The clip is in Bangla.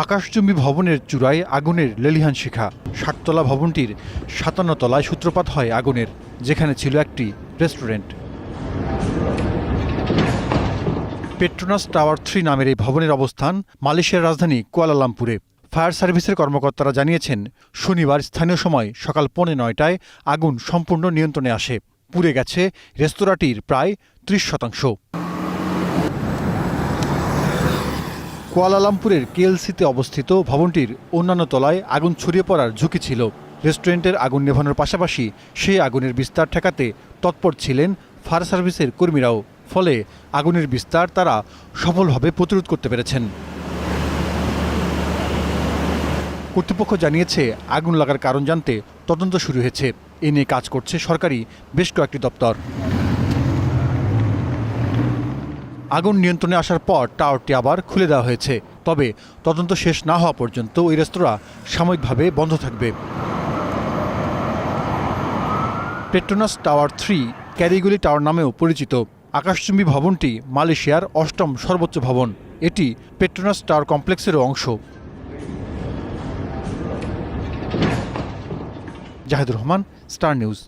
আকাশচুম্বী ভবনের চূড়ায় আগুনের লেলিহান শিখা। ৬০ তলা ভবনটির ৫৭ তলায় সূত্রপাত হয় আগুনের, যেখানে ছিল একটি রেস্টুরেন্ট। পেট্রোনাস টাওয়ার ৩ নামের এই ভবনের অবস্থান মালয়েশিয়ার রাজধানী কুয়ালালামপুরে। ফায়ার সার্ভিসের কর্মকর্তারা জানিয়েছেন, শনিবার স্থানীয় সময় সকাল ৯:৩০টায় আগুন সম্পূর্ণ নিয়ন্ত্রণে আসে। পুড়ে গেছে রেস্তোরাঁটির প্রায় ৩০%। কুয়ালালামপুরের কেএলসিতে অবস্থিত ভবনটির অন্যান্য তলায় আগুন ছড়িয়ে পড়ার ঝুঁকি ছিল। রেস্টুরেন্টের আগুন নেভানোর পাশাপাশি সেই আগুনের বিস্তার ঠেকাতে তৎপর ছিলেন ফায়ার সার্ভিসের কর্মীরাও। ফলে আগুনের বিস্তার তারা সফলভাবে প্রতিরোধ করতে পেরেছেন। কর্তৃপক্ষ জানিয়েছে, আগুন লাগার কারণ জানতে তদন্ত শুরু হয়েছে। এ নিয়ে কাজ করছে সরকারি বেশ কয়েকটি দপ্তর। আগুন নিয়ন্ত্রণে আসার পর টাওয়ারটি আবার খুলে দেওয়া হয়েছে। তবে তদন্ত শেষ না হওয়া পর্যন্ত ওই রেস্তোরাঁ সাময়িকভাবে বন্ধ থাকবে। পেট্রোনাস টাওয়ার ৩ ক্যারিগুলি টাওয়ার নামেও পরিচিত। আকাশচুম্বী ভবনটি মালয়েশিয়ার ৮ম সর্বোচ্চ ভবন। এটি পেট্রোনাস টাওয়ার কমপ্লেক্সেরও অংশ। Zahidur Rahman, star news.